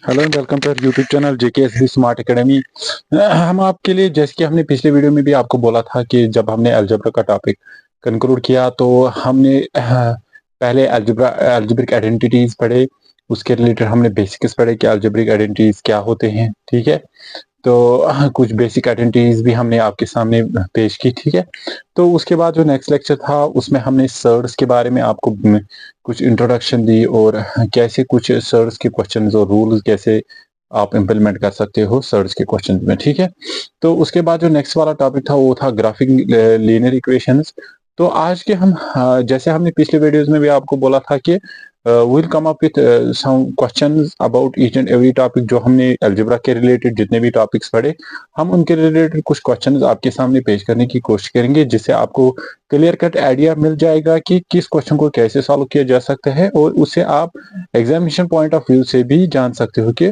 Hello and welcome to YouTube channel JK smart academy. हम आपके लिए, जैसे कि हमने पिछले वीडियो में भी आपको बोला था कि जब हमने अलजेब्रा का टॉपिक कंक्लूड किया तो हमने पहले अलजेब्रिक आइडेंटिटीज पढ़े। उसके रिलेटेड हमने बेसिक्स पढ़े कि अलजेब्रिक आइडेंटिटीज क्या होते हैं। ठीक है, तो कुछ बेसिक आइडेंटिटीज भी हमने आपके सामने पेश की। ठीक है, तो उसके बाद जो नेक्स्ट लेक्चर था उसमें हमने सर्ड्स के बारे में आपको कुछ इंट्रोडक्शन दी और कैसे कुछ सर्ड्स के क्वेश्चंस और रूल्स कैसे आप इम्प्लीमेंट कर सकते हो सर्ड्स के क्वेश्चन में। ठीक है, तो उसके बाद जो नेक्स्ट वाला टॉपिक था वो था ग्राफिक लीनियर इक्वेशंस। तो आज के हम जैसे हमने पिछले वीडियोस में भी आपको बोला था कि will come up with some questions about each and every topic. जो हमने अलजेब्रा के रिलेटेड जितने भी टॉपिक्स पढ़े हम उनके रिलेटेड कुछ क्वेश्चंस आपके सामने पेश करने की कोशिश करेंगे, जिससे आपको क्लियर कट आइडिया मिल जाएगा कि किस क्वेश्चन को कैसे सॉल्व किया जा सकता है, और उससे आप एग्जामिनेशन पॉइंट ऑफ व्यू से भी जान सकते हो कि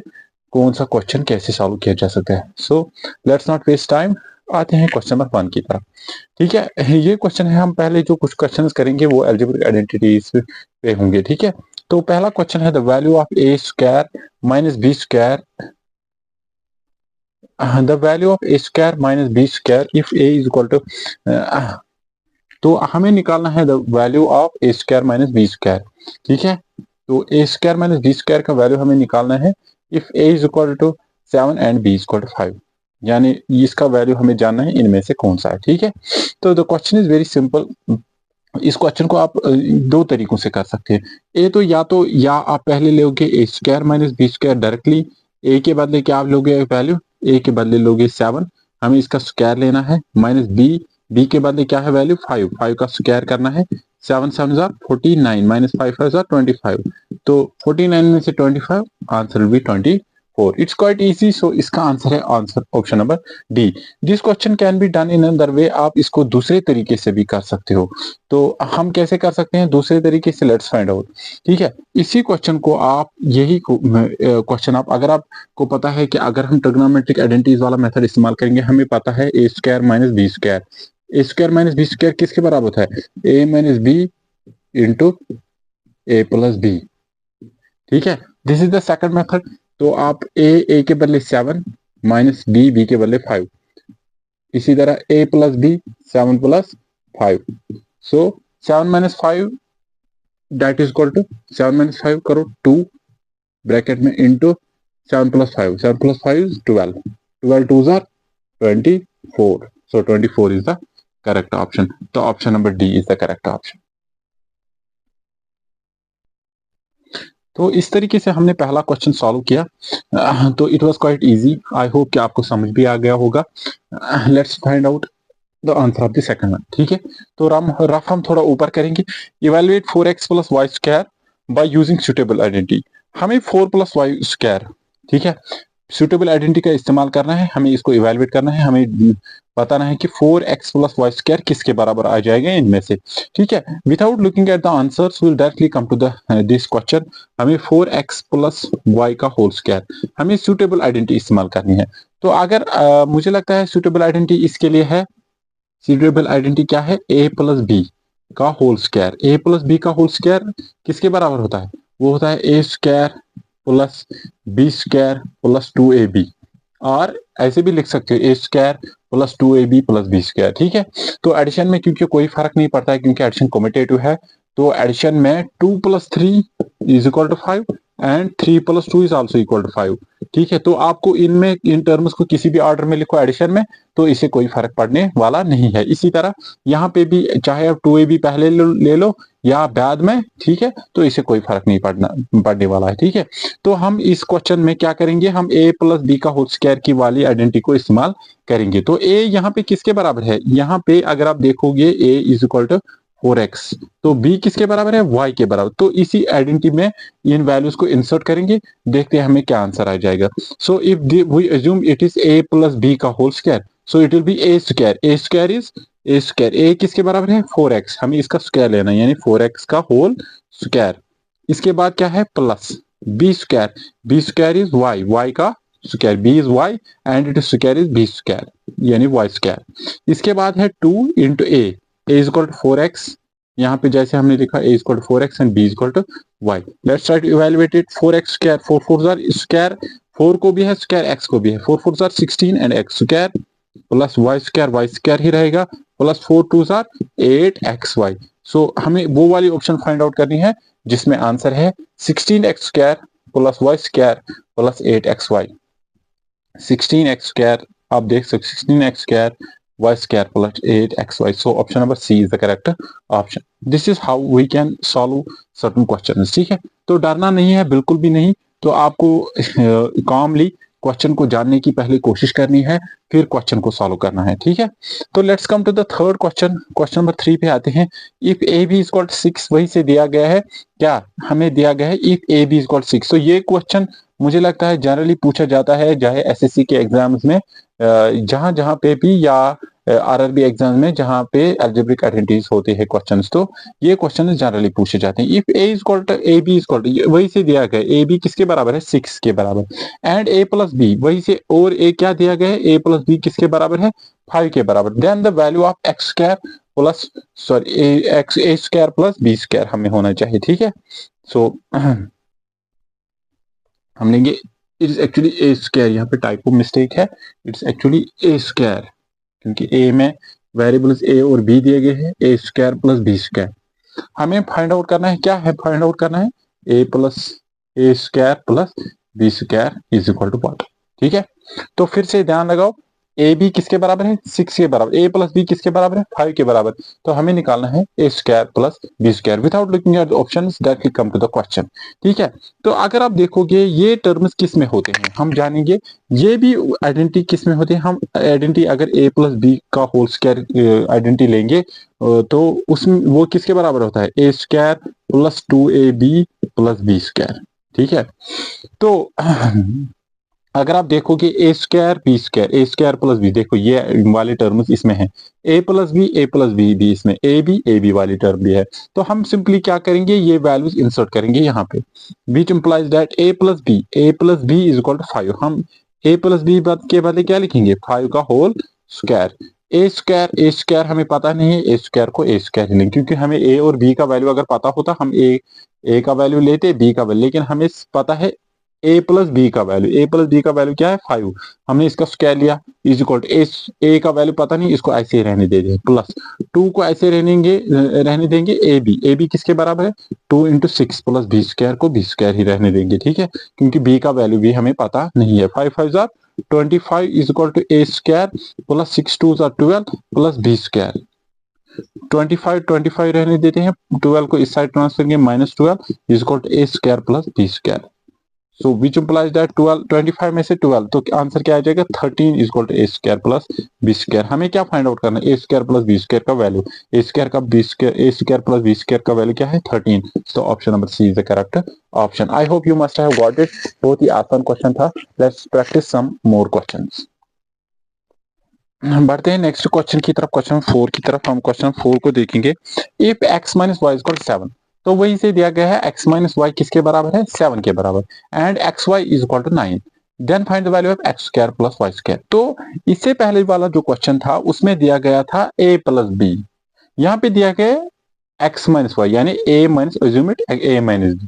कौन सा क्वेश्चन कैसे सॉल्व किया जा सकता है। So let's not waste time, आते हैं क्वेश्चन नंबर 1 की तरफ। ठीक है, ये क्वेश्चन है, हम पहले जो कुछ क्वेश्चन करेंगे वो अलजेब्रिक आइडेंटिटीज पे होंगे। ठीक है, तो पहला क्वेश्चन है the value of A square minus B square, the value of A square minus B square if A is equal to, तो हमें निकालना है the value of A square minus B square. ठीक है, तो A square minus B square का value हमें निकालना है if A is equal to 7 and B is equal to 5, यानी इसका वैल्यू हमें जानना है इनमें से कौन सा है। ठीक है, तो the question is very simple. इस क्वेश्चन को आप दो तरीकों से कर सकते हैं। या आप पहले लोगे a square minus B square directly, a के बदले क्या आप लोगे वैल्यू, ए के बदले लोगे 7, हमें इसका स्क्वायर लेना है, माइनस बी, बी के बदले क्या है वैल्यू 5, 5 का स्क्वायर करना है, 7 7 49 माइनस 5 5 25, तो 49 में से 25 answer will be 24। It's quite easy, so इसका आंसर है answer option number D. This question can be done in another way, आप इसको दूसरे तरीके से भी कर सकते हो। तो हम कैसे कर सकते हैं दूसरे तरीके से, लेट्स फाइंड आउट। ठीक है, इसी क्वेश्चन को आप यही क्वेश्चन आप, अगर आपको पता है कि अगर हम ट्रिग्नोमेट्रिक आइडेंटिटीज वाला मेथड इस्तेमाल करेंगे, हमें पता है ए स्क्वायर माइनस बी स्क्वायर, ए स्क्वायर माइनस बी स्क्वायर किसके बराबर होता है, ए माइनस बी इंटू ए प्लस बी। ठीक है, this is the second method. तो आप ए के बदले 7 माइनस बी के बदले 5, इसी तरह a plus b 7 plus 5, so 7 minus 5 that is equal to 7 minus 5 करो 2 ब्रैकेट में into 7 plus 5, 7 plus 5 is 12, 12 2 are 24, so 24 is the correct option. तो option number D is the correct option. तो इस तरीके से हमने पहला क्वेश्चन सॉल्व किया। तो it was quite easy, I hope कि आपको समझ भी आ गया होगा। Let's find out the answer of the second one. ठीक है, तो रफ हम थोड़ा ऊपर करेंगे। Evaluate 4x plus Y square by using suitable identity. हमें 4 प्लस वाई स्क्वायर, ठीक है, सुटेबल आइडेंटिटी का इस्तेमाल करना है, हमें इसको इवेलुएट करना है, हमें बताना है कि 4x प्लस वाई स्क्वायर किसके बराबर आ जाएगा इनमें से। ठीक है, without looking at the answers will directly come to the this question. हमें 4x प्लस वाई का होल स्क्वायर, हमें सुटेबल आइडेंटिटी इस्तेमाल करनी है। तो अगर मुझे लगता है सुटेबल आइडेंटिटी इसके लिए है, सुटेबल आइडेंटिटी क्या है, ए प्लस बी का whole square. A plus B का होल स्क्वायर किसके बराबर होता है, वो होता है ए square plus B square plus 2ab, और ऐसे भी लिख सकते हो a square plus 2ab plus B square. ठीक है, तो एडिशन में क्योंकि कोई फर्क नहीं पड़ता है, क्योंकि एडिशन कम्यूटेटिव है, तो एडिशन में 2 plus 3 is equal to 5 and 3 plus 2 is also equal to 5। ठीक है, तो आपको इनमें इन टर्म्स को किसी भी ऑर्डर में लिखो एडिशन में, तो इसे कोई फर्क पड़ने वाला नहीं है। इसी तरह यहाँ पे भी चाहे आप 2ab पहले ले लो या बाद में, ठीक है, तो इसे कोई फर्क नहीं पड़ने वाला है। ठीक है, तो हम इस क्वेश्चन में क्या करेंगे, हम a प्लस बी का होल स्क्वायर की वाली आइडेंटिटी को इस्तेमाल करेंगे। तो a यहाँ पे किसके बराबर है, यहाँ पे अगर आप देखोगे a is equal to 4x, तो b किसके बराबर है, y के बराबर। तो इसी आइडेंटिटी में इन वैल्यूज को इंसर्ट करेंगे, देखते हैं हमें क्या आंसर आ जाएगा। So if we assume it is a plus b का whole square, so it will be a square, a square is a square, a किसके बराबर है 4x, हमें इसका स्क्वायर लेना है, यानी 4x का होल स्क्वायर। इसके बाद क्या है plus b square, b square is y, y का square, b is y and it square is b square, यानी y स्क्वायर। इसके बाद है 2 into a is equal to 4x, यहाँ पे जैसे हमने लिखा a is equal to 4x and b is equal to y. Let's try to evaluate it. 4x square, 4 4 जार स्क्वायर, 4 को भी है स्क्वायर, x को भी है, 4 4 जार 16 and x square plus Y square ही रहेगा, प्लस 4 2 जार 8xy। सो हमें वो वाली ऑप्शन फाइंड आउट करनी है जिसमें आंसर है 16x square plus Y square plus 8xy। 16x square आप देख सकते 16x square y square plus 8xy. So option number C is the correct option. This is how we can solve certain questions. ठीक है, तो डरना नहीं है, बिल्कुल भी नहीं। तो आपको calmly क्वेश्चन को जानने की पहले कोशिश करनी है, फिर क्वेश्चन को सॉल्व करना है। ठीक है, तो let's come to the third question. Question number 3 पे आते हैं। If A B is equal to 6, वही से दिया गया है, क्या हमें दिया गया है if A B is equal to 6। तो ये क्वेश्चन मुझे लगता है जनरली पूछा जाता है, चाहे एसएससी के एग्जाम्स में जहां जहां पे भी, या आरआरबी एग्जाम में जहां पे अलजेब्रिक आइडेंटिटीज होते हैं क्वेश्चंस, तो ये क्वेश्चन जनरली पूछे जाते हैं। If A is equal to A B is equal to, वही से दिया गया ए बी किसके बराबर है 6 के बराबर, एंड ए प्लस बी वही से, और ए क्या दिया गया है ए प्लस बी किसके बराबर है 5 के बराबर। Then the value of X square plus sorry X A square plus B square हमें होना चाहिए। ठीक है, सो हम लेंगे it is actually A square, यहाँ पे टाइपो मिस्टेक है, इट्स एक्चुअली ए स्क्वायर, क्योंकि ए में वेरिएबल्स ए और बी दिए गए हैं, a square plus B square. हमें फाइंड आउट करना है, क्या है फाइंड आउट करना है a plus a square plus B square is equal to what. ठीक है, तो फिर से ध्यान लगाओ, ए बी किसके बराबर है 6 के बराबर, ए प्लस बी किसके बराबर है 5 के बराबर, तो हमें निकालना है ए square plus B square without looking at the options, directly come to the question. ठीक है, तो अगर आप देखोगे ये टर्म्स किस में होते हैं हम जानेंगे, ये भी आइडेंटिटी किस में होते हैं, हम आइडेंटिटी अगर ए प्लस बी का होल स्क्वायर आइडेंटिटी लेंगे तो उसमें वो किसके बराबर होता है ए square plus 2ab plus B square. ठीक है, तो अगर आप देखोगे ए स्क्वायर प्लस बी, देखो ये वाले टर्म्स इसमें है, ए प्लस बी भी इसमें, ए बी वाली टर्म भी है, तो हम सिंपली क्या करेंगे ये वैल्यूज इंसर्ट करेंगे यहाँ पे, which implies that A plus B is equal to 5। हम ए प्लस बी के बदले क्या लिखेंगे 5 का होल स्क्वायर। ए स्क्वायर हमें पता नहीं है, ए स्क्वायर को ए स्क्वायर ही लेंगे, क्योंकि हमें ए और बी का वैल्यू अगर पता होता हम ए का वैल्यू लेते बी का वैल्यू, लेकिन हमें पता है ए प्लस बी का वैल्यू क्या है 5, हमने इसका स्क्वायर लिया इज इक्वल टू ए का वैल्यू पता नहीं, इसको ऐसे ही रहने दे देंगे, प्लस 2 को ऐसे रहने देंगे ए बी किसके बराबर है 2 इंटू 6 प्लस बी स्क्वायर को बी स्क्वायर ही रहने देंगे। ठीक है, क्योंकि बी का वैल्यू भी हमें पता नहीं है। 5 5 जार 25 is equal to A square plus 6 2 जार 12 प्लस बी स्क्वायर। 25 रहने देते हैं, 12 को इस साइड ट्रांसफर करेंगे -12 is equal to A square plus B square. So which implies that 25 में से 12, तो आंसर क्या आ जाएगा 13 is equal to A square plus B square. हमें क्या फाइंड आउट करना है ए स्क्वायर प्लस बी स्क्वायर का value, A square plus B square का वैल्यू क्या है 13। तो option number C is the correct option. I hope you must have got it, बहुत ही आसान क्वेश्चन था। Let's practice some more questions. बढ़ते हैं नेक्स्ट क्वेश्चन की तरफ, क्वेश्चन 4 की तरफ। हम क्वेश्चन 4 को देखेंगे। इफ x माइनस वाई इज 7, तो वही से दिया गया है x माइनस वाई किसके बराबर है 7 के बराबर, and X Y is equal to 9, then find the value of X square plus Y square. तो इससे पहले वाला जो क्वेश्चन था उसमें दिया गया था a प्लस बी, यहाँ पे दिया गया x माइनस वाई यानी a minus a minus B,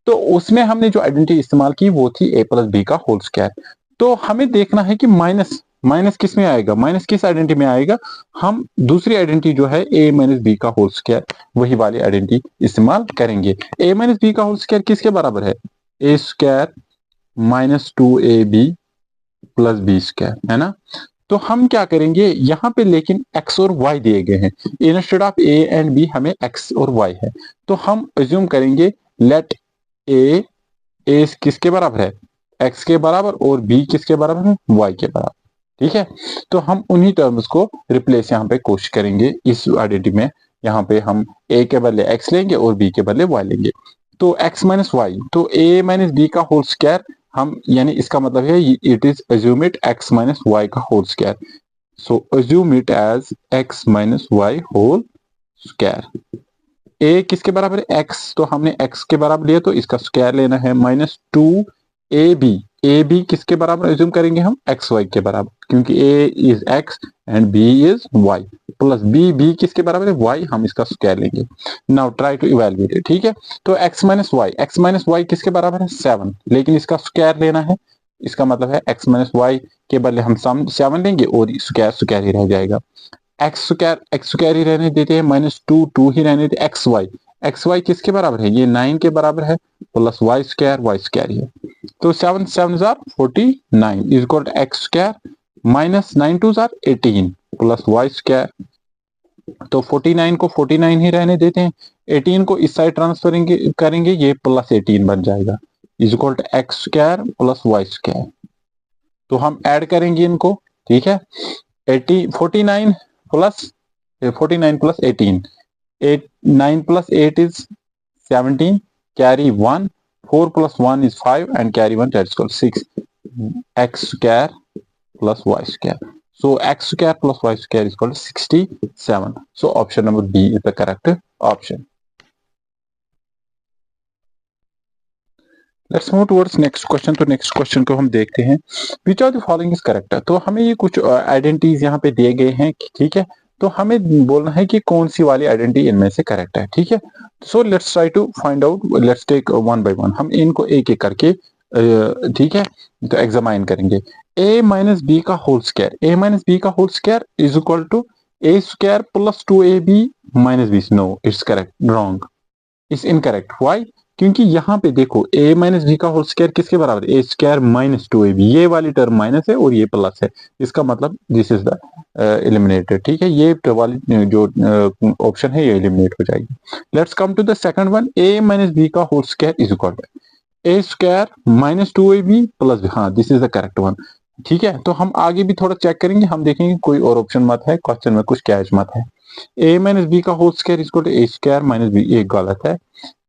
तो उसमें हमने जो आइडेंटिटी इस्तेमाल की वो थी a प्लस बी का होल स्क्वायर। तो हमें देखना है कि माइनस किस में आएगा, माइनस किस आइडेंटिटी में आएगा, हम दूसरी आइडेंटिटी जो है a माइनस बी का होल स्क्वायर वही वाली आइडेंटिटी इस्तेमाल करेंगे। a माइनस बी का होल स्क्वायर किसके बराबर है a square minus 2ab plus B square, है ना। तो हम क्या करेंगे यहाँ पे, लेकिन x और y दिए गए हैं, instead of a and b हमें x और y है, तो हम अज्यूम करेंगे लेट a किसके बराबर है x के बराबर और b किसके बराबर है y के बराबर। ठीक है, तो हम उन्हीं टर्म्स को रिप्लेस यहाँ पे कोशिश करेंगे इस आइडेंटिटी में। यहाँ पे हम a के बदले x लेंगे और b के बदले y लेंगे, तो x माइनस वाई, तो a माइनस बी का होल स्क्वायर हम, यानी इसका मतलब है it is assume it x minus y का whole square, so assume it as x minus y whole square. a किसके बराबर है x, तो हमने x के बराबर लिया तो इसका स्क्वायर लेना है, -2ab ए बी किसके बराबर एज्यूम करेंगे हम, एक्स वाई के बराबर, क्योंकि a is x and B is y, plus b किसके बराबर है, वाई, हम इसका स्क्वायर लेंगे। Now try to evaluate it, ठीक है। तो एक्स माइनस वाई किसके बराबर है, 7, लेकिन इसका स्क्वायर लेना है, इसका मतलब है एक्स माइनस वाई के बदले हम 7 लेंगे और स्क्वायर ही रह जाएगा। एक्स स्क्वायर ही रहने देते हैं, -2 ही रहने देते, एक्स वाई किसके बराबर है, ये 9 के बराबर है, प्लस वाई स्क्वायर ही है। तो 7 7 जार 49 is equal to X square minus 9 2 जार 18 प्लस वाई स्क्वायर। तो 49 को 49 ही रहने देते हैं, 18 को इस साइड ट्रांसफर करेंगे, ये प्लस 18 बन जाएगा, is equal to X square plus Y square. तो हम ऐड करेंगे इनको, ठीक है, 49 plus 18, 9 plus 8 is 17, carry 1, 4 plus 1 is 5 and carry 1, that's called 6, x square plus y square. So x square plus y square is called 67. So option number B is the correct option. Let's move towards next question. तो next question को हम देखते हैं, which of the following is correct. तो हमें ये कुछ identities यहाँ पे दिए गए हैं, ठीक है, तो हमें बोलना है कि कौन सी वाली आइडेंटिटी इनमें से करेक्ट है, ठीक है। So let's try to find out, let's take one by one, हम इनको एक एक करके, ठीक है, तो एग्जामाइन करेंगे। a माइनस बी का whole square is equal to a square plus 2ab minus B. No, it's correct, wrong, it's incorrect. Why, क्योंकि यहाँ पे देखो a माइनस बी का होल स्क्वायर किसके बराबर है, a स्क्वायर माइनस 2ab, ये वाली टर्म माइनस है और ये प्लस है, इसका मतलब दिस इज द एलिमिनेटेड, ठीक है, ये वाली जो ऑप्शन है ये एलिमिनेट हो जाएगी। Let's come to the second one, a minus B का whole square is equal to a square minus 2ab plus b, हाँ this is the correct one, ठीक है। तो हम आगे भी थोड़ा चेक करेंगे, हम देखेंगे कोई और ऑप्शन मत है, क्वेश्चन में कुछ कैच मत है। a माइनस बी का whole square is equal to a square minus B, ये गलत है।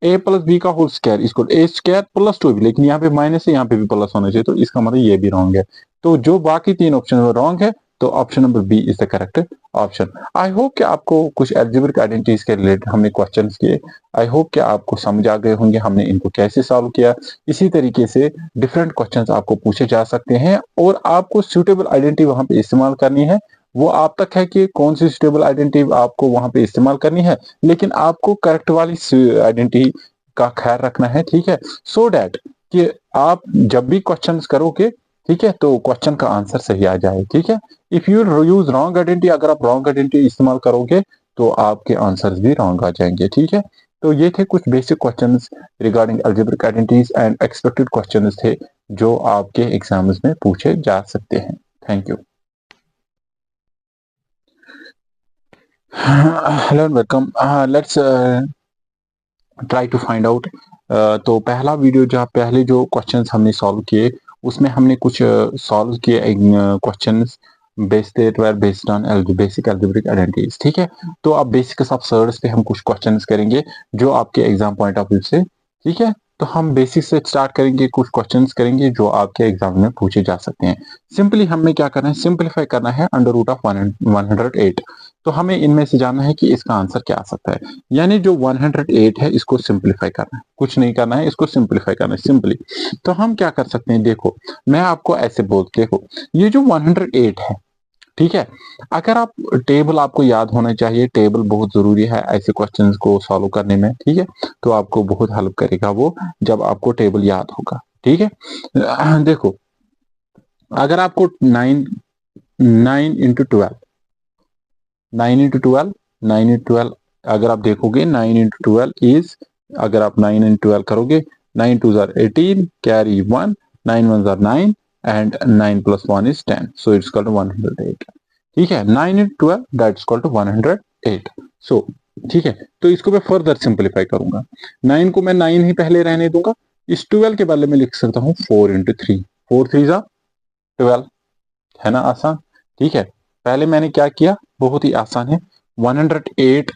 a प्लस बी का whole square is equal to a square plus 2b, लेकिन यहाँ पे माइनस है, यहाँ पे भी प्लस होना चाहिए, तो इसका मतलब ये भी रॉन्ग है। तो जो बाकी तीन ऑप्शन में रॉन्ग है, तो option number B is the correct option. I hope कि आपको कुछ एल्जेब्रिक आइडेंटिटीज के रिलेटेड हमने क्वेश्चंस किए, आई होप कि आपको समझ आ गए होंगे हमने इनको कैसे सॉल्व किया। इसी तरीके से डिफरेंट क्वेश्चंस आपको पूछे जा सकते हैं और आपको सूटेबल आइडेंटिटी वहां पे इस्तेमाल करनी है, वो आप तक है कि कौन सी सूटेबल आइडेंटिटी आपको वहां पे इस्तेमाल करनी है, लेकिन आपको करेक्ट वाली आइडेंटिटी का ख्याल रखना है, ठीक है, सो डैट कि आप जब भी क्वेश्चंस करोगे, ठीक है, तो क्वेश्चन का आंसर सही आ जाए, ठीक है। If you use wrong identity, अगर आप रॉन्ग आइडेंटिटी इस्तेमाल करोगे तो आपके आंसर्स भी रॉन्ग आ जाएंगे, ठीक है। तो ये थे कुछ basic questions regarding algebraic identities and expected questions थे जो आपके एग्जाम्स में पूछे जा सकते हैं। Thank you. Hello and welcome, let's try to find out. तो पहला वीडियो जहाँ पहले जो क्वेश्चंस हमने सॉल्व किए उसमें हमने कुछ सॉल्व किए questions based on basic algebraic identities, ठीक है। तो अब बेसिक सबसर्ड्स पे हम कुछ क्वेश्चंस करेंगे जो आपके एग्जाम पॉइंट ऑफ व्यू से, ठीक है। तो हम बेसिक से स्टार्ट करेंगे, कुछ क्वेश्चंस करेंगे जो आपके एग्जाम में पूछे जा सकते हैं। सिंपली हमें क्या करना है, सिंपलीफाई करना है अंडर रूट ऑफ 108। तो हमें इनमें से जानना है कि इसका आंसर क्या आ सकता है, यानी जो 108 है इसको सिंपलीफाई करना है, कुछ नहीं करना है, इसको सिंपलीफाई करना है सिंपली। तो हम क्या कर सकते हैं, देखो मैं आपको ऐसे देखो ये जो 108 है, ठीक है, अगर आप टेबल आपको याद होना चाहिए, टेबल बहुत जरूरी है ऐसे क्वेश्चंस को सॉल्व करने में, ठीक है। तो आपको बहुत हेल्प करेगा वो जब आपको टेबल याद होगा, ठीक है। देखो अगर आपको 9 इंटू 12 अगर आप देखोगे 9 इंटू 12 इज, अगर आप 9 इंटू 12 करोगे, 9 2 जार 18, कैरी 1, 9 1 जार 9 and 9 plus 1 is 10, so it's called 108, ठीक है। 9 into 12 that is called to 108। सो ठीक है, तो इसको मैं फर्दर सिंपलीफाई करूंगा, 9 को मैं 9 ही पहले रहने दूंगा, इस 12 के बदले में लिख सकता हूँ 4 इंटू 3, 4 3 जार 12, है ना आसान, ठीक है। पहले मैंने क्या किया, बहुत ही आसान है, 108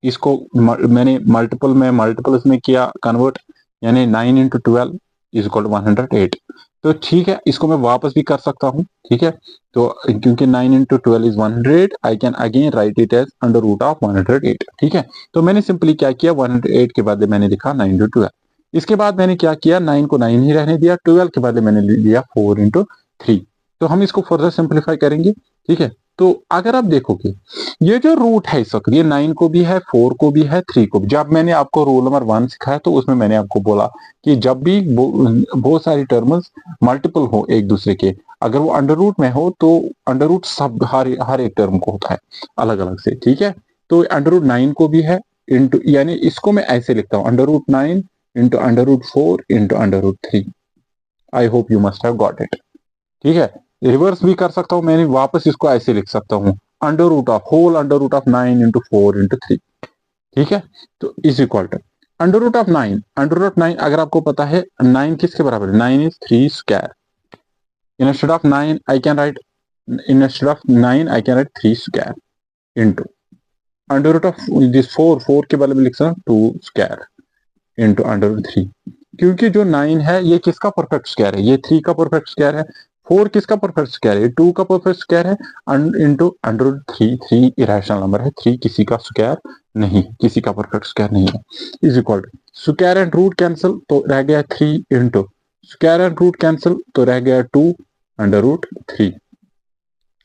इसको मैंने मल्टीपल्स में किया कन्वर्ट, यानी 9 इंटू 12 इज इक्वल टू 108। तो ठीक है, इसको मैं वापस भी कर सकता हूँ, ठीक है। तो क्योंकि 9 into 12 is 100, I can again write it as under root of 108, ठीक है। तो मैंने सिंपली क्या किया, 108 के बाद मैंने लिखा 9 इंटू 12, इसके बाद मैंने क्या किया, 9 को 9 ही रहने दिया, 12 के बदले मैंने लिया 4 इंटू 3। तो हम इसको फर्दर सिंप्लीफाई करेंगे, ठीक है। तो अगर आप देखोगे ये जो रूट है इस वक्त, ये 9 को भी है, 4 को भी है, 3 को भी। जब मैंने आपको रूल नंबर 1 सिखाया तो उसमें मैंने आपको बोला कि जब भी बहुत सारी टर्म्स मल्टीपल हो एक दूसरे के, अगर वो अंडर रूट में हो तो अंडर रूट सब हर एक टर्म को होता है अलग अलग से, ठीक है। तो अंडर रूट 9 को भी है इंटू, यानी इसको मैं ऐसे लिखता हूँ, under root 9 into under root 4 into under root 3। I hope you must have got it, ठीक है। रिवर्स भी कर सकता हूं, मैंने वापस इसको ऐसे लिख सकता हूं, under root of whole under root of 9 into 4 into 3, ठीक है। तो is equal to under root of 9, under root 9 अगर आपको पता है 9 किसके बराबर है, 9 is 3 square. Instead of 9 I can write, instead of 9 I can write 3 square into under root of this 4, 4 के बराबर लिख सकता हूं 2 स्क्वायर इंटू अंडर रूट 3। क्योंकि जो 9 है ये किसका परफेक्ट स्क्वायर है, ये 3 का परफेक्ट स्क्वायर है। 4 किसका परफेक्ट स्क्वायर है, 2 का परफेक्ट स्क्वायर है, into under root 3। 3 irrational number है, 3 किसी का स्क्वायर नहीं, किसी का परफेक्ट स्क्वायर नहीं है। Is equal to square and root cancel तो रह गया 3 into square and root cancel तो रह गया 2 under root 3।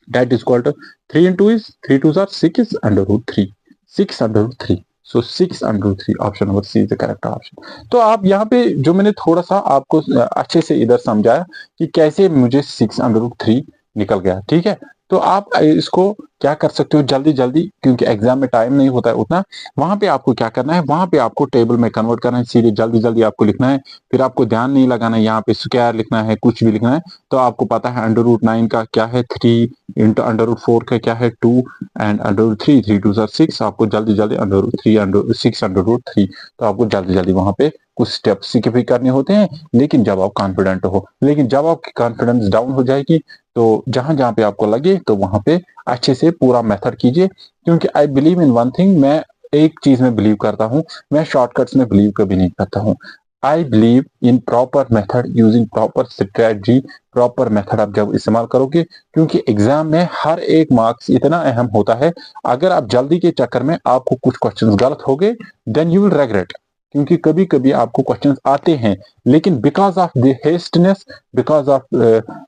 That is equal to 3 into is 3 2 are 6 under root 3, 6 under root 3। So 6 under root 3, option number C is the correct option. तो आप यहाँ पे जो मैंने थोड़ा सा आपको अच्छे से इधर समझाया कि कैसे मुझे 6 अंडर रूट 3 निकल गया, ठीक है। तो आप इसको क्या कर सकते हो जल्दी जल्दी, क्योंकि एग्जाम में टाइम नहीं होता है उतना, वहां पे आपको क्या करना है, वहां पे आपको टेबल में कन्वर्ट करना है, सीधे जल्दी जल्दी आपको लिखना है। फिर आपको ध्यान नहीं लगाना है, यहाँ पे स्क्वायर लिखना है, कुछ भी लिखना है। तो आपको पता है अंडर रूट 9 का क्या है 3 इंटू अंडर रूट 4 का क्या है 2 एंड अंडर रूट 3, 3 2 6। आपको जल्दी जल्दी under root 3 under 6 under root 3, तो आपको जल्दी जल्दी वहां पे कुछ स्टेप स्किप भी करने होते हैं, लेकिन जब आप कॉन्फिडेंट हो। लेकिन जब आपकी कॉन्फिडेंस डाउन हो जाएगी तो जहां जहां पे आपको लगे तो वहां पे अच्छे से पूरा मेथड कीजिए। क्योंकि I believe in one thing, मैं एक चीज में बिलीव करता हूँ, मैं शॉर्टकट्स में बिलीव कभी नहीं करता हूँ। I believe in proper method using proper strategy. Proper method आप जब इस्तेमाल करोगे, क्योंकि एग्जाम में हर एक मार्क्स इतना अहम होता है। अगर आप जल्दी के चक्कर में आपको कुछ क्वेश्चंस गलत हो गए, देन यू विल रेग्रेट। क्योंकि कभी कभी आपको क्वेश्चंस आते हैं, लेकिन because of the hasteness, because of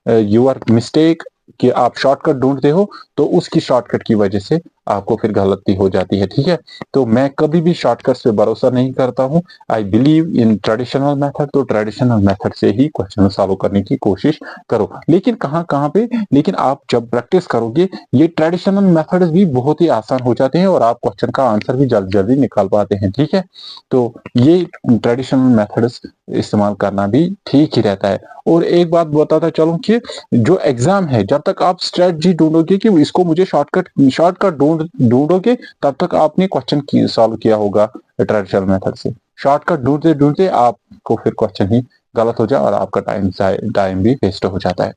your mistake कि आप शॉर्टकट ढूंढते हो, तो उसकी शॉर्टकट की वजह से आपको फिर गलती हो जाती है, ठीक है। तो मैं कभी भी शॉर्टकट्स पे भरोसा नहीं करता हूँ। I believe in traditional method, तो ट्रेडिशनल मेथड से ही क्वेश्चन सॉल्व करने की कोशिश करो। लेकिन कहाँ कहाँ पे, लेकिन आप जब प्रैक्टिस करोगे ये ट्रेडिशनल मेथड्स भी बहुत ही आसान हो जाते हैं और आप क्वेश्चन का आंसर भी जल्दी जल्दी निकाल पाते हैं, ठीक है। तो ये ट्रेडिशनल मेथड्स इस्तेमाल करना भी ठीक ही रहता है। और एक बात बताता चलूं कि जो एग्जाम है, जब तक आप स्ट्रेटजी ढूंढोगे कि इसको मुझे शॉर्टकट ढूंढोगे, तब तक आपने क्वेश्चन सॉल्व किया होगा ट्रेडिशनल मेथड से। शॉर्टकट ढूंढते ढूंढते आपको फिर क्वेश्चन ही गलत हो जाए और आपका टाइम भी वेस्ट हो जाता है।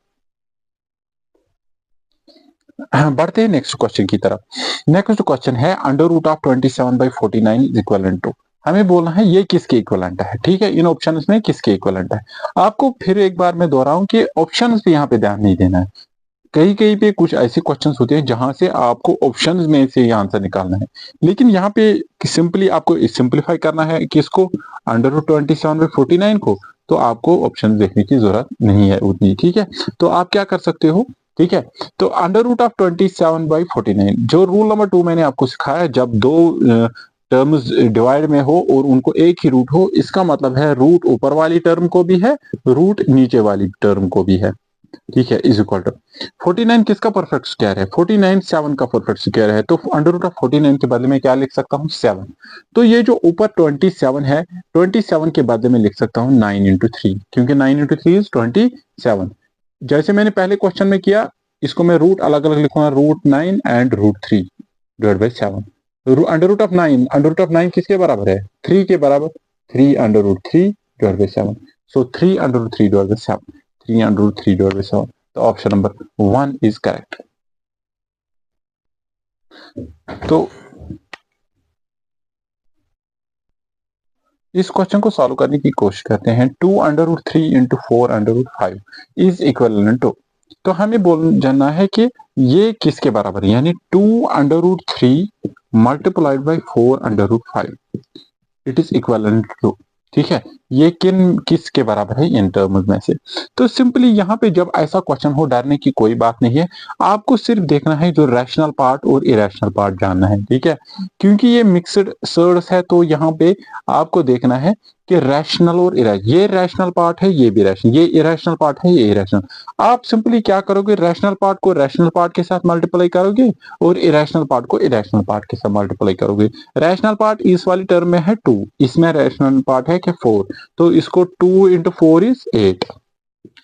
बढ़ते हैं नेक्स्ट क्वेश्चन की तरफ। नेक्स्ट क्वेश्चन है under root of 27/49 is equal to. हमें बोलना है ये किसके इक्वलेंट है, ठीक है। इन ऑप्शंस में किसके इक्वलेंट है। आपको फिर एक बार मैं दोहराऊं कि ऑप्शंस पे यहाँ पे ध्यान नहीं देना है। कहीं कहीं पे कुछ ऐसे क्वेश्चंस होते हैं जहां से आपको ऑप्शंस में से आंसर निकालना है, लेकिन यहाँ पे सिंपली आपको सिंपलीफाई करना है किसको, अंडर रूट 27/49 को। तो आपको ऑप्शन देखने की जरूरत नहीं है उतनी, ठीक है। तो आप क्या कर सकते हो, ठीक है। तो अंडर रूट ऑफ 27/49, जो रूल नंबर 2 मैंने आपको सिखाया, जब दो टर्म्स डिवाइड में हो और उनको एक ही रूट हो, इसका मतलब है रूट ऊपर वाली टर्म को भी है, रूट नीचे वाली टर्म को भी है, ठीक है। इज इक्वल टू 49 किसका परफेक्ट स्क्वायर है, 49 7 का परफेक्ट स्क्वायर है। तो अंडर रूट ऑफ 49 के बदले में क्या लिख सकता हूँ 7। तो ये जो ऊपर 27 है, 27 के बदले में लिख सकता हूँ 9 इंटू 3, क्योंकि 9 इंटू 3 इज 27। जैसे मैंने पहले क्वेश्चन में किया, इसको मैं रूट अलग अलग लिखूंगा, root 9 and root 3 divide by 7। Under root of 9, under root of 9 किसके बराबर है, 3 के बराबर, 3 अंडर रूट 3 डिवाइड बाई 7। सो 3 under root 3 divide by 7, 3 under root 3 divide by 7। तो ऑप्शन नंबर 1 इज करेक्ट। तो इस क्वेश्चन को सॉल्व करने की कोशिश करते हैं। 2 under root 3 into 4 under root 5 is equal to. तो हमें जानना है कि ये किसके बराबर है, यानी 2 under root 3 multiplied by 4 under root 5 it is equal to, ठीक है। ये किसके बराबर है इन टर्म्स में से। तो सिंपली यहाँ पे जब ऐसा क्वेश्चन हो, डरने की कोई बात नहीं है, आपको सिर्फ देखना है जो रैशनल पार्ट और इरेशनल पार्ट जानना है, ठीक है। क्योंकि ये मिक्सड सर्ड्स है तो यहाँ पे आपको देखना है कि रैशनल और इरेशनल, ये रैशनल पार्ट है, ये भी रैशनल, ये इरेशनल पार्ट है, ये इरेशनल। आप सिंपली क्या करोगे, रैशनल पार्ट को रैशनल पार्ट के साथ मल्टीप्लाई करोगे और इरेशनल पार्ट को इरेशनल पार्ट के साथ मल्टीप्लाई करोगे। रैशनल पार्ट इस वाली टर्म में है 2, इसमें रैशनल पार्ट है कि 4, तो इसको 2 इंटू 4 इज 8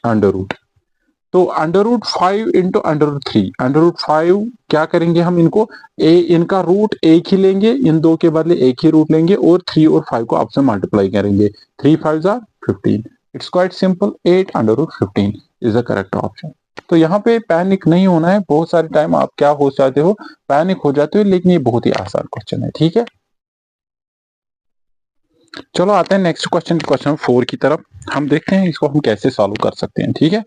अंडर रूट। तो under root 5 into under root 3, under root 5 क्या करेंगे हम, इनको इनका रूट एक ही लेंगे, इन दो के बदले एक ही रूट लेंगे और 3 और 5 को आपसे मल्टीप्लाई करेंगे, 3 5 are 15। It's quite simple, 8 under root 15 is the correct option. तो यहाँ पे पैनिक नहीं होना है, बहुत सारे टाइम आप क्या हो जाते हो, पैनिक हो जाते हो, लेकिन ये बहुत ही आसान क्वेश्चन है, ठीक है। चलो आते हैं नेक्स्ट क्वेश्चन, क्वेश्चन 4 की तरफ। हम देखते हैं इसको हम कैसे सॉल्व कर सकते हैं, ठीक है।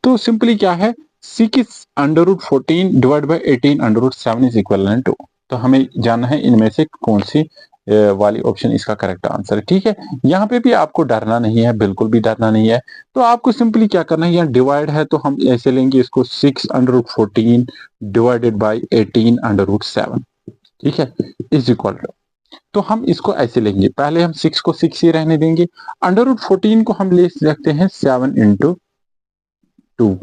तो सिंपली क्या है, 6 under root 14 divide by 18 under root 7 is equal to. तो हमें जानना है इनमें से कौन सी वाली ऑप्शन इसका करेक्ट आंसर है, ठीक है। यहाँ पे भी आपको डरना नहीं है, बिल्कुल भी डरना नहीं है। तो आपको सिंपली क्या करना है, यहाँ डिवाइड है तो हम ऐसे लेंगे इसको, 6 under root 14 divided by 18 under root 7, ठीक है, इज इक्वल टू। तो हम इसको ऐसे लेंगे, पहले हम 6 को 6 ही रहने देंगे, अंडर रूट 14 को हम ले सकते हैं 7 इंटू 2,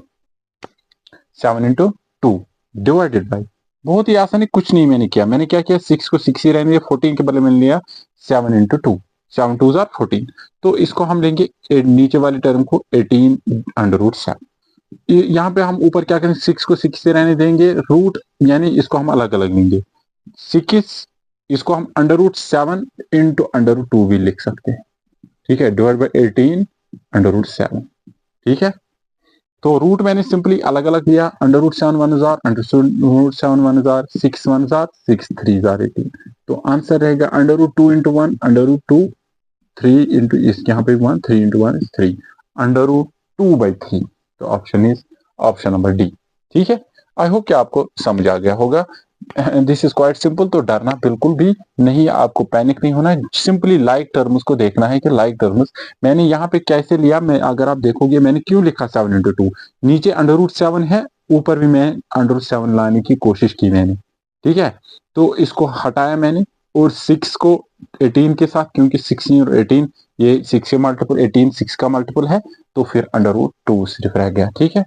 7 इंटू 2 डिवाइडेड बाई, बहुत ही आसानी, कुछ नहीं मैंने किया, मैंने क्या किया, 6 को 6 ही रहने दिया, 14 के बदले मैंने लिया 7 इंटू 2, 7 2 आर 14। तो इसको हम लेंगे नीचे वाली टर्म को 18 अंडर रूट 7। यहाँ पे हम ऊपर क्या करेंगे, 6 को 6 से रहने देंगे, रूट यानी इसको हम अलग अलग लेंगे, 6 इसको हम under root 7 into under root 2 भी लिख सकते हैं, ठीक है, डिवाइड बाई 18 अंडर रूट 7, ठीक है। तो रूट मैंने सिंपली अलग अलग लिया, अंडर रूट 7 1 जार, अंडर रूट 7 1 जार, 6 1 जार, 6 3 जार 18। तो आंसर रहेगा under root 2 into 1 under root 2, 3 into इस यहाँ पे 1, 3 into 1 is 3 under root 2 by 3। तो option is option number D, ठीक है। आई होप कि आपको समझ आ गया होगा। दिस इज क्वाइट सिंपल, तो डरना बिल्कुल भी नहीं, आपको पैनिक नहीं होना है, सिंपली लाइक टर्म्स को देखना है कि लाइक टर्म्स मैंने यहाँ पे कैसे लिया। मैं अगर आप देखोगे मैंने क्यों लिखा 7 इंटू 2, नीचे अंडर रूट 7 है, ऊपर भी मैं अंडर रूट 7 लाने की कोशिश की मैंने, ठीक है। तो इसको हटाया मैंने और 6 को 18 के साथ, क्योंकि 16 और 18 ये 6 से मल्टीपल, 18 6 का मल्टीपल है, तो फिर अंडर रूट 2 सिर्फ रह गया, ठीक है।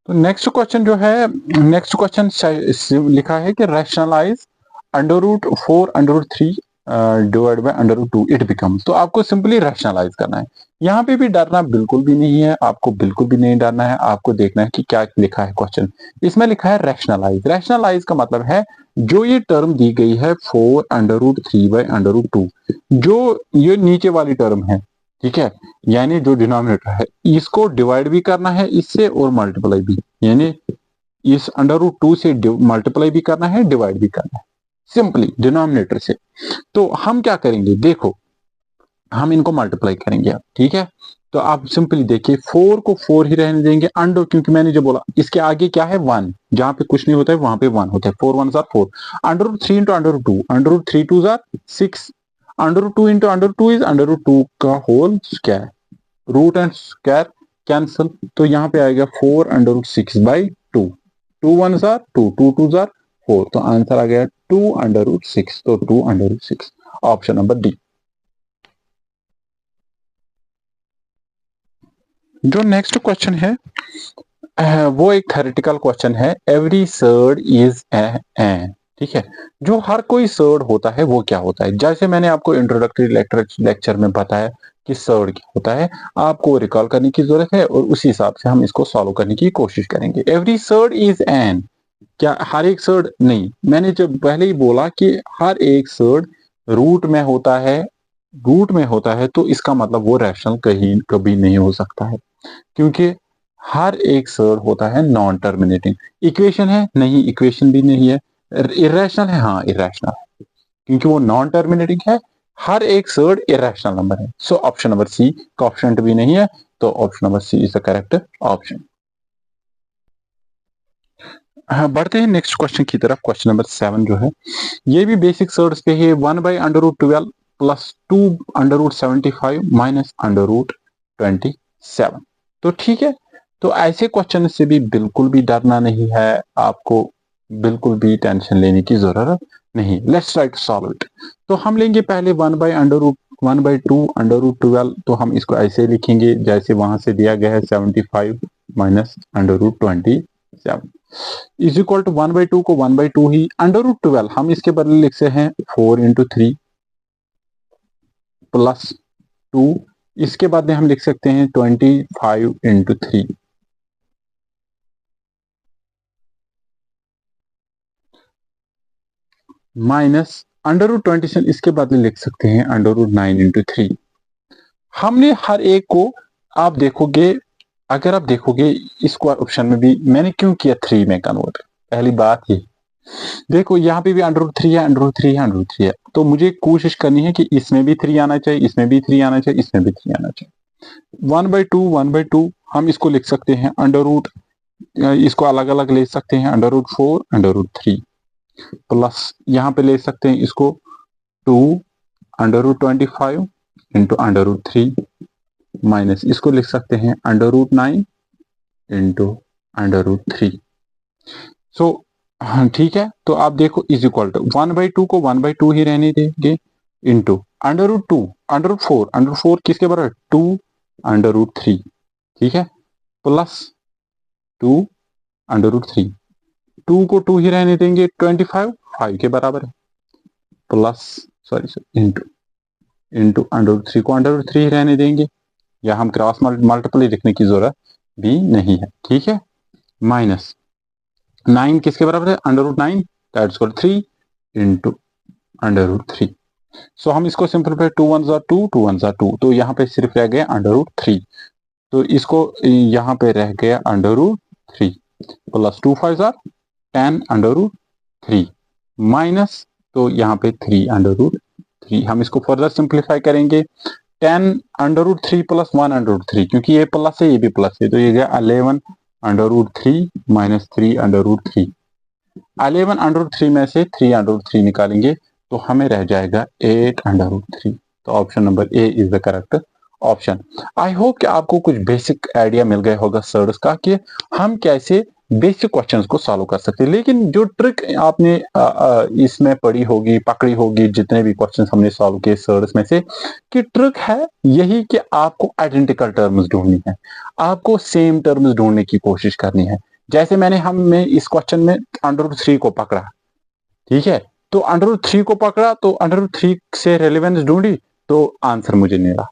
तो नेक्स्ट क्वेश्चन जो है, नेक्स्ट क्वेश्चन लिखा है कि rationalise under root 4 under root 3 divide by under root 2 it becomes. तो आपको सिंपली रैशनलाइज करना है, यहाँ पे भी डरना बिल्कुल भी नहीं है, आपको बिल्कुल भी नहीं डरना है। आपको देखना है कि क्या लिखा है क्वेश्चन, इसमें लिखा है रैशनलाइज। रैशनलाइज का मतलब है जो ये टर्म दी गई है 4 under root 3 by under root 2, जो ये नीचे वाली टर्म है, ठीक है, यानी जो डिनोमिनेटर है, इसको डिवाइड भी करना है इससे और मल्टीप्लाई भी, यानी इस अंडर रूट 2 से मल्टीप्लाई भी करना है, डिवाइड भी करना है, सिंपली डिनोमिनेटर से। तो हम क्या करेंगे, देखो हम इनको मल्टीप्लाई करेंगे अब, ठीक है। तो आप सिंपली देखिए 4 को 4 ही रहने देंगे, अंडर, क्योंकि मैंने जो बोला इसके आगे क्या है 1, जहां पे कुछ नहीं होता है वहां पे 1 होता है, 4 1 are 4, under root 3 into under root 2, under root 3 2 are 6, under root 2 into under root 2 is under root 2 का whole square, root and square cancel, तो यहाँ पे आएगा 4 अंडर रूट 6 बाई 2, 2 1 जार 2, 2 2 जार 4, तो आंसर आ गया 2 अंडर रूट 6, तो 2 under root 6, option number D. जो नेक्स्ट क्वेश्चन है वो एक थ्योरेटिकल क्वेश्चन है, एवरी सर्ड इज एन, ठीक है। जो हर कोई सर्ड होता है वो क्या होता है, जैसे मैंने आपको इंट्रोडक्टरी लेक्चर में बताया कि सर्ड क्या होता है, आपको रिकॉल करने की जरूरत है और उसी हिसाब से हम इसको सॉल्व करने की कोशिश करेंगे। एवरी सर्ड इज एन, क्या हर एक सर्ड नहीं, मैंने जब पहले ही बोला कि हर एक सर्ड रूट में होता है, रूट में होता है, तो इसका मतलब वो रैशनल कहीं कभी नहीं हो सकता है, क्योंकि हर एक सर्ड होता है नॉन टर्मिनेटिंग। इक्वेशन है नहीं, इक्वेशन भी नहीं है। इरेशनल है, हाँ इरेशनल है, क्योंकि वो नॉन टर्मिनेटिंग है। हर एक सर्ड इरेशनल नंबर है, so option number C, coefficient भी नहीं है, तो option number C is the correct option. हाँ, बढ़ते हैं नेक्स्ट क्वेश्चन की तरफ। क्वेश्चन नंबर 7 जो है ये भी बेसिक सर्ड्स पे है, 1 by under root 12 plus 2√75 minus √27। तो ठीक है, तो ऐसे क्वेश्चन से भी बिल्कुल भी डरना नहीं है, आपको बिल्कुल भी टेंशन लेने की जरूरत नहीं। Let's try to solve it. तो हम लेंगे पहले 1/√1/2 √12, तो हम इसको ऐसे लिखेंगे जैसे वहां से दिया गया है 75 माइनस √27 इज इक्वल टू 1/2 को 1/2 ही, √12 हम इसके बदले लिख सकते हैं 4 × 3 प्लस 2, इसके बाद में हम लिख सकते हैं 25 × 3 माइनस √27, इसके बाद में लिख सकते हैं √9 × 3। हमने हर एक को, आप देखोगे, अगर आप देखोगे इसको ऑप्शन में भी मैंने क्यों किया 3 में कन्वर्ट, पहली बात ये देखो यहाँ पे भी √3 है, √3 है, √3 है, तो मुझे कोशिश करनी है कि इसमें भी 3 आना चाहिए, इसमें भी 3 आना चाहिए, इसमें भी 3 आना चाहिए। 1/2 हम इसको लिख सकते हैं इसको अलग अलग ले सकते हैं √4 √3 प्लस यहाँ पे ले सकते हैं इसको 2 √25 × √3 माइनस इसको लिख सकते हैं √9 × √3। सो हाँ ठीक है, तो आप देखो इज इक्वल टू 1/2 को 1/2 ही रहने देंगे इंटू √2 √4 किसके बराबर 2 √3, ठीक है, प्लस 2 √3, 2 को 2 ही रहने देंगे 25 5 के बराबर है, प्लस सॉरी इंटू √3 को √3 ही रहने देंगे, या हम क्रॉस मल्टीपल लिखने की जरूरत भी नहीं है, ठीक है, माइनस 9 किसके बराबर है √9 दैट्स इक्वल 3 इंटू √3। सो हम इसको सिंपलीफाई 2 1 2 2 1 2, तो यहाँ पे सिर्फ रह गया √3, तो इसको यहाँ पे रह गया √3 प्लस 2 5 10 √3 माइनस, तो यहाँ पे 3 √3, हम इसको फर्दर सिंप्लीफाई करेंगे 10 √3 प्लस 1 √3, क्योंकि ये प्लस है ये भी प्लस है, तो ये गया 11 √3 माइनस 3 √3। 11 √3 में से 3 √3 निकालेंगे तो हमें रह जाएगा 8 √3। तो option number A is the correct option. I hope कि आपको कुछ बेसिक आइडिया मिल गया होगा सर्ड्स का कि हम कैसे बेसिक क्वेश्चंस को सॉल्व कर सकते हैं। लेकिन जो ट्रिक आपने इसमें पढ़ी होगी, पकड़ी होगी, जितने भी क्वेश्चंस हमने सॉल्व किए सर्ड्स में से, कि ट्रिक है यही कि आपको आइडेंटिकल टर्म्स ढूंढनी है, आपको सेम टर्म्स ढूंढने की कोशिश करनी है। जैसे हमने इस क्वेश्चन में √3 को पकड़ा, ठीक है, तो √3 को पकड़ा तो √3 से रेलेवेंस ढूंढी तो आंसर मुझे मिला,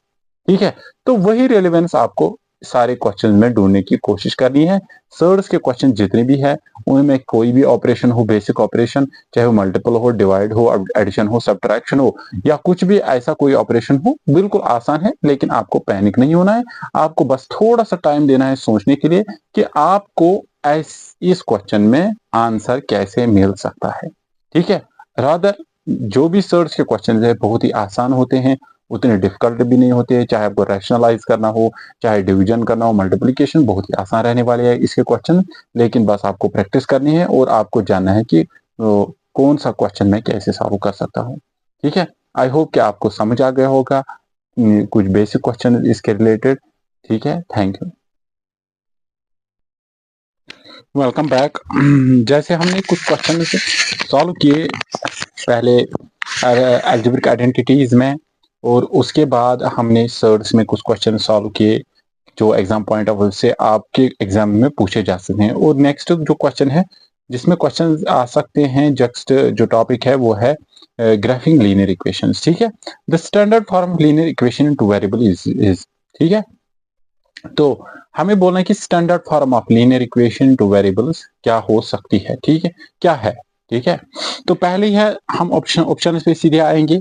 ठीक है, तो वही रेलेवेंस आपको सारे क्वेश्चन में ढूंढने की कोशिश करनी है। सर्ड्स के क्वेश्चन जितने भी है उनमें कोई भी ऑपरेशन हो, बेसिक ऑपरेशन, चाहे वो मल्टीपल हो, डिवाइड हो, एडिशन हो, सब्ट्रैक्शन हो, या कुछ भी ऐसा कोई ऑपरेशन हो, बिल्कुल आसान है। लेकिन आपको पैनिक नहीं होना है, आपको बस थोड़ा सा टाइम देना है सोचने के लिए कि आपको इस क्वेश्चन में आंसर कैसे मिल सकता है, ठीक है। रादर जो भी सर्च के क्वेश्चन है बहुत ही आसान होते हैं, उतने डिफिकल्ट भी नहीं होते, चाहे आपको रैशनलाइज करना हो, चाहे डिवीजन करना हो, मल्टीप्लिकेशन बहुत ही आसान रहने वाले हैं इसके क्वेश्चन। लेकिन बस आपको प्रैक्टिस करनी है और आपको जानना है कि कौन सा क्वेश्चन मैं कैसे सॉल्व कर सकता हूँ, ठीक है। आई होप कि आपको समझ आ गया होगा कुछ बेसिक क्वेश्चन इसके रिलेटेड, ठीक है। Thank you, welcome back. जैसे हमने कुछ क्वेश्चन सॉल्व किए पहले अलजेब्रिक आइडेंटिटीज में, और उसके बाद हमने सर्ड्स में कुछ क्वेश्चन सॉल्व किए जो एग्जाम पॉइंट ऑफ व्यू से आपके एग्जाम में पूछे जा सकते हैं। और नेक्स्ट जो क्वेश्चन है जिसमें क्वेश्चन आ सकते हैं, जस्ट जो टॉपिक है वो है ग्राफिंग लीनियर इक्वेशंस, ठीक है। The standard form of linear equation in two variable is, ठीक है। तो हमें बोलना है कि standard form of linear equation two variables क्या हो सकती है, ठीक है, क्या है, ठीक है। तो पहले ही है हम ऑप्शन पे सीधे आएंगे,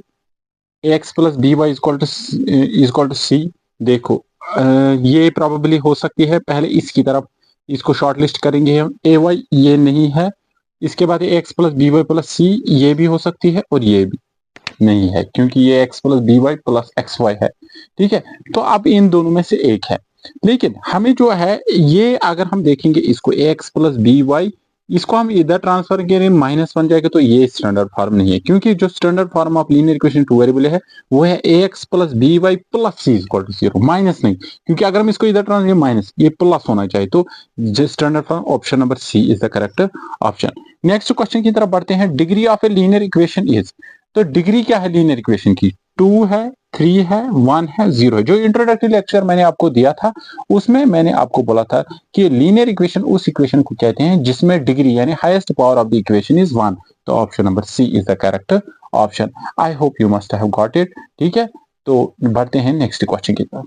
ax plus b y is equal to C. देखो ये प्रोबेबली हो सकती है, पहले इसकी तरफ इसको शॉर्ट लिस्ट करेंगे हम, ए वाई ये नहीं है, इसके बाद x plus b y plus C ये भी हो सकती है, और ये भी नहीं है क्योंकि ये x plus b y plus x y है, ठीक है। तो अब इन दोनों में से एक है, लेकिन हमें जो है ये अगर हम देखेंगे इसको एक्स प्लस बी वाई इसको हम इधर ट्रांसफर करें माइनस बन जाएगा, तो ये स्टैंडर्ड फॉर्म नहीं है, क्योंकि जो standard form of linear equation two variable है वो है ax plus b y plus c equal to zero, minus नहीं, क्योंकि अगर हम इसको इधर ट्रांसफर माइनस, ये प्लस होना चाहिए, तो standard form option number C is the correct option. Next question की तरफ बढ़ते हैं। Degree of a linear equation is, तो डिग्री क्या है लीनियर इक्वेशन की? 2 है, 3 है, 1 है, 0 है। जो इंट्रोडक्टरी लेक्चर मैंने आपको दिया था उसमें मैंने आपको बोला था कि लीनियर इक्वेशन उस इक्वेशन को कहते हैं जिसमें डिग्री यानी highest power of the equation is 1। तो option number C is the correct option. I hope you must have got it. ठीक है, तो बढ़ते हैं नेक्स्ट क्वेश्चन की तरफ।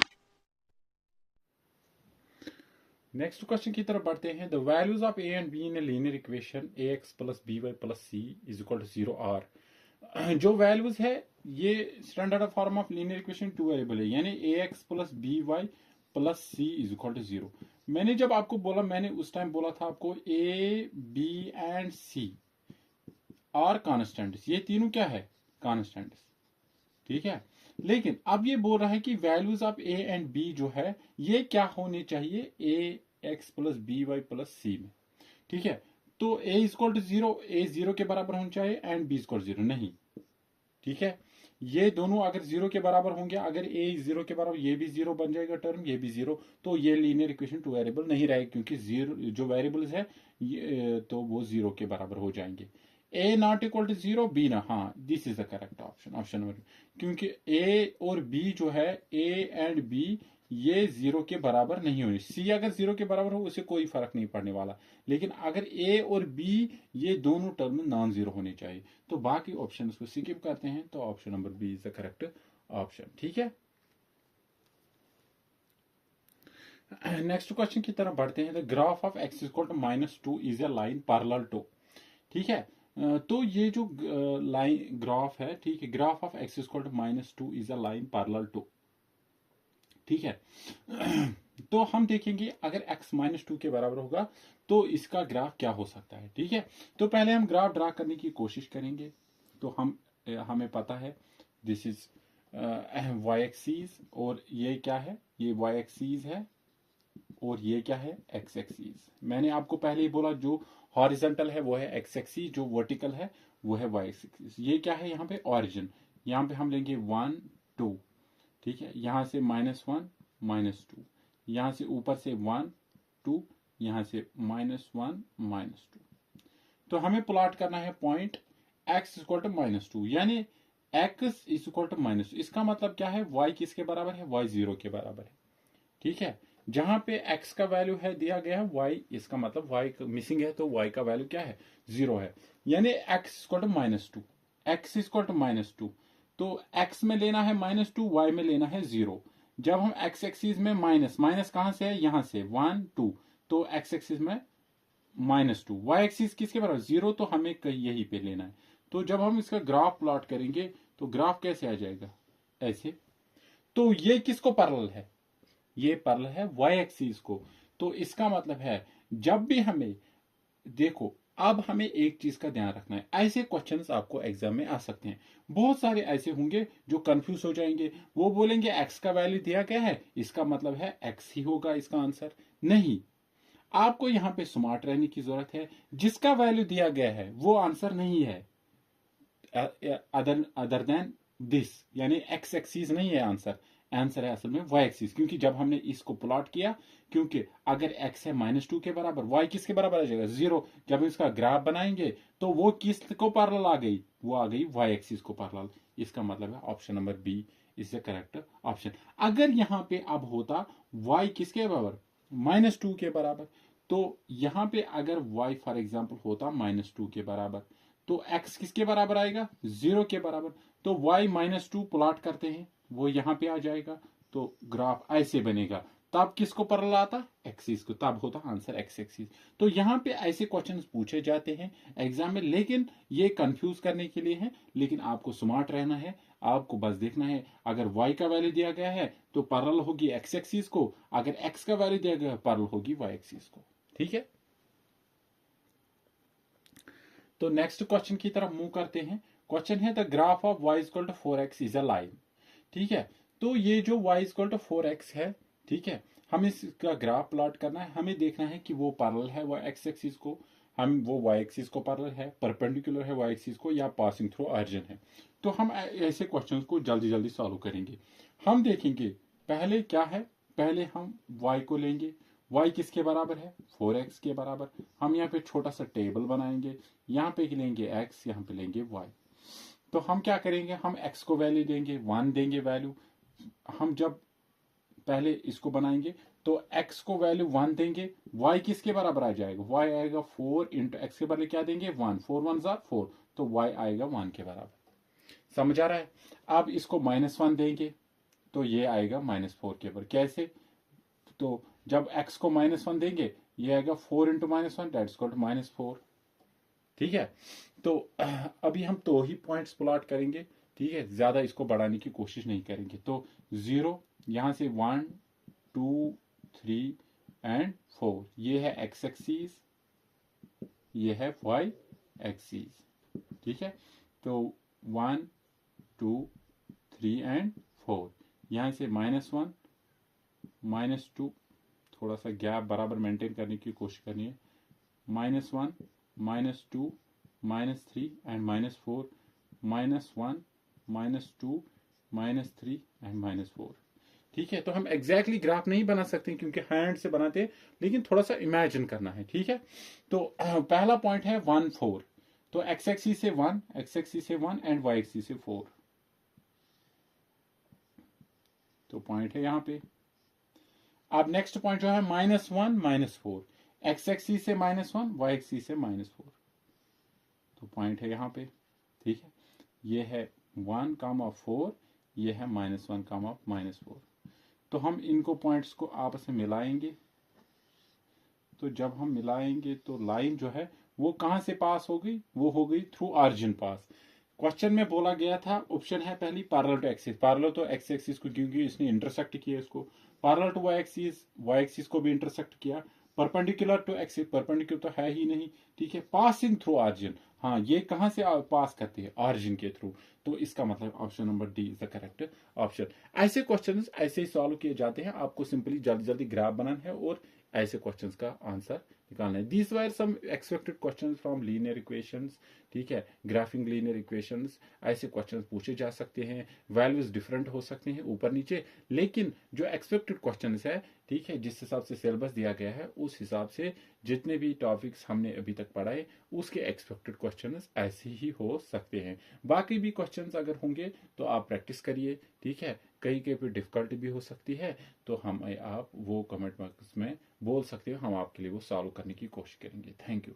नेक्स्ट क्वेश्चन की तरफ बढ़ते हैं। The values of a and b in a linear equation ax plus b y plus c is equal to 0 are. जो वैल्यूज है ये standard form of linear equation two variable है, यानी ax plus b y plus c is equal to 0। मैंने जब आपको बोला, मैंने उस टाइम बोला था आपको a b and c are constants, ये तीनों क्या है? कॉन्स्टेंट्स। ठीक है, लेकिन अब ये बोल रहा है कि values of a and b जो है ये क्या होने चाहिए a x plus b y plus C में। ठीक है, तो ए इक्वल टू 0, ए 0 के बराबर होना चाहिए एंड बी इक्वल 0 नहीं। ठीक है, ये दोनों अगर 0 के बराबर होंगे, अगर ए 0 के बराबर, ये भी 0 बन जाएगा टर्म, ये भी 0, तो ये लीनियर इक्वेशन टू वेरिएबल नहीं रहेगा, क्योंकि 0 जो वेरिएबल्स है तो वो 0 के बराबर हो जाएंगे। ए नॉट इक्वल टू 0, बी ना, हाँ this is the correct option, option number, क्योंकि ए और बी जो है, ए एंड बी ये 0 के बराबर नहीं होने। सी अगर 0 के बराबर हो उसे कोई फर्क नहीं पड़ने वाला, लेकिन अगर ए और बी ये दोनों टर्म नॉन जीरो होने चाहिए, तो बाकी ऑप्शन को स्किप करते हैं, तो option number B is the correct option. ठीक है, नेक्स्ट क्वेश्चन की तरफ बढ़ते हैं। The graph of x equal to -2 is a line parallel to. ठीक है, तो ये जो लाइन ग्राफ है, ठीक है, graph of x equal to -2 is a line parallel to. ठीक है, तो हम देखेंगे अगर x -2 के बराबर होगा तो इसका ग्राफ क्या हो सकता है। ठीक है, तो पहले हम ग्राफ ड्रा करने की कोशिश करेंगे। तो हमें पता है दिस इज y एक्सीज, और ये क्या है? ये y एक्सीज है, और ये क्या है? x axis. मैंने आपको पहले ही बोला जो हॉरिजॉन्टल है वो है x एक्सीज, जो वर्टिकल है वो है y एक्सीज। ये क्या है? यहाँ पे ऑरिजिन, यहाँ पे हम लेंगे 1 2। ठीक है, यहां से -1 -2, यहां से ऊपर से 1 2, यहां से -1 -2। तो हमें प्लॉट करना है पॉइंट x इक्वल टू -2, यानी x इक्वल टू -2। इसका मतलब क्या है? y किसके बराबर है? y 0 के बराबर है। ठीक है, जहां पे x का वैल्यू है दिया गया है y, इसका मतलब y मिसिंग है, तो y का वैल्यू क्या है? 0 है, यानी x equal to -2, x equal to -2। तो x में लेना है -2, y में लेना है 0। जब हम x एक्सिस में माइनस, माइनस कहां से है? यहां से 1 2, तो x एक्सिस में -2, y एक्सिस किसके बराबर? 0, तो हमें यही पे लेना है। तो जब हम इसका ग्राफ प्लॉट करेंगे तो ग्राफ कैसे आ जाएगा? ऐसे। तो ये किसको पैरेलल है? ये पैरेलल है y एक्सिस को। तो इसका मतलब है जब भी हमें, देखो अब हमें एक चीज का ध्यान रखना है, ऐसे क्वेश्चंस आपको एग्जाम में आ सकते हैं। बहुत सारे ऐसे होंगे जो कंफ्यूज हो जाएंगे, वो बोलेंगे x का वैल्यू दिया गया है, इसका मतलब है x ही होगा इसका आंसर। नहीं, आपको यहां पे स्मार्ट रहने की जरूरत है। जिसका वैल्यू दिया गया है वो आंसर नहीं है, अदर देन दिस, यानी x एक्सिस नहीं है आंसर, आंसर है असल में y एक्सिस। क्योंकि जब हमने इसको प्लॉट किया, क्योंकि अगर x है -2 के बराबर, y किसके बराबर आ जाएगा? 0। जब इसका ग्राफ बनाएंगे तो वो किसको पैरेलल आ गई? वो आ गई y एक्सिस को पैरेलल। इसका मतलब है option number B is the correct option. अगर यहां पे अब होता y किसके बराबर? -2 के बराबर, तो यहां पे अगर y फॉर एग्जाम्पल होता -2 के बराबर, तो x किसके बराबर आएगा? 0 के बराबर। तो y -2 प्लॉट करते हैं, वो यहां पे आ जाएगा, तो ग्राफ ऐसे बनेगा। तब किसको पैरेलल आता? एक्सिस को, तब होता आंसर x एक्सिस। तो यहां पे ऐसे क्वेश्चंस पूछे जाते हैं एग्जाम में, लेकिन ये कंफ्यूज करने के लिए है। लेकिन आपको स्मार्ट रहना है, आपको बस देखना है अगर y का वैल्यू दिया गया है तो पैरेलल होगी x एक्सिस को, अगर x का वैल्यू दिया गया है पैरेलल होगी y एक्सिस को। ठीक है, तो नेक्स्ट क्वेश्चन की तरफ मूव करते हैं। क्वेश्चन है the graph of y equal to 4x is a line. ठीक है, तो ये जो y इक्वल टू 4x है, ठीक है, हमें इसका ग्राफ प्लॉट करना है। हमें देखना है कि वो पैरेलल है y एक्स एक्सिस को, हम वो वाई एक्सिस को पैरेलल है, परपेंडिकुलर है वाई एक्सिस को, या पासिंग थ्रू ऑरिजिन है। तो हम ऐसे क्वेश्चंस को जल्दी जल्दी सॉल्व करेंगे। हम देखेंगे पहले क्या है, पहले हम y को लेंगे। y किसके बराबर है, 4x के बराबर। हम यहाँ पे छोटा सा टेबल बनाएंगे, यहाँ पे लेंगे x, यहाँ पे लेंगे y। तो हम क्या करेंगे, हम x को वैल्यू देंगे, 1 देंगे वैल्यू। हम जब पहले इसको बनाएंगे तो x को वैल्यू 1 देंगे, y किसके बराबर आ जाएगा, y आएगा 4 इंटू एक्स के बदले क्या देंगे 1, 4 1 जार 4, तो y आएगा 1 के बराबर। समझ आ रहा है। अब इसको -1 देंगे तो ये आएगा -4 के बराबर। कैसे, तो जब x को -1 देंगे ये आएगा 4 इंटू -1 दैट्स इक्वल टू -4। ठीक है, तो अभी हम तो ही पॉइंट्स प्लॉट करेंगे। ठीक है, ज्यादा इसको बढ़ाने की कोशिश नहीं करेंगे। तो 0 यहां से 1 2 3 एंड 4, ये है x एक्सिस, ये है y एक्सिस। ठीक है, तो 1 2 3 एंड 4, यहां से -1 -2, थोड़ा सा गैप बराबर मेंटेन करने की कोशिश करनी है, -1 -2 -3 एंड -4, -1 -2 -3 एंड -4। ठीक है, तो हम एग्जैक्टली ग्राफ नहीं बना सकते क्योंकि हैंड से बनाते हैं, लेकिन थोड़ा सा इमेजिन करना है। ठीक है, तो पहला पॉइंट है 1 4, तो एक्स एक्सिस से 1, एक्स एक्सिस से 1 एंड वाई एक्सिस से 4, तो पॉइंट है यहां पे। अब नेक्स्ट पॉइंट जो है -1 -4, एक्स एक्सिस से -1, वाई एक्सिस से -4, तो पॉइंट है यहां पे। ठीक है, ये है 1 4, ये है -1 -4। तो हम इनको पॉइंट्स को आपस में मिलाएंगे। तो जब हम मिलाएंगे तो लाइन जो है वो कहां से पास हो गई, वो हो गई थ्रू ऑरिजिन पास। क्वेश्चन में बोला गया था, ऑप्शन है पहली पैरेलल टू एक्सिस, पैरेलल तो एक्स एक्सिस को क्योंकि इसने इंटरसेक्ट किया इसको, पैरेलल टू वाई एक्सिस को भी इंटरसेक्ट किया, परपेंडिकुलर टू एक्सिस, परपेंडिकुलर तो है ही नहीं। ठीक है, पासिंग थ्रू ऑरिजिन, हाँ ये कहां से पास करते हैं, ऑरिजिन के थ्रू। तो इसका मतलब option number D is the correct option. ऐसे क्वेश्चंस ऐसे ही सॉल्व किए जाते हैं। आपको सिंपली जल्दी जल्दी ग्राफ बनाना है और ऐसे क्वेश्चंस का आंसर निकालना है। These were some expected questions from linear equations. ठीक है, ग्राफिंग लीनियर इक्वेशंस, ऐसे क्वेश्चंस पूछे जा सकते हैं। वैल्यूज डिफरेंट हो सकते हैं ऊपर नीचे, लेकिन जो एक्सपेक्टेड क्वेश्चंस है, ठीक है, जिस हिसाब से सिलेबस दिया गया है उस हिसाब से जितने भी टॉपिक्स हमने अभी तक पढ़ाए उसके एक्सपेक्टेड क्वेश्चंस ऐसे ही हो सकते हैं। बाकी भी क्वेश्चंस अगर होंगे तो आप प्रैक्टिस करिए। ठीक है, कहीं कहीं पे डिफिकल्टी भी हो सकती है, तो हम आप वो कमेंट बॉक्स में बोल सकते हो, हम आपके लिए वो सॉल्व करने की कोशिश करेंगे। Thank you.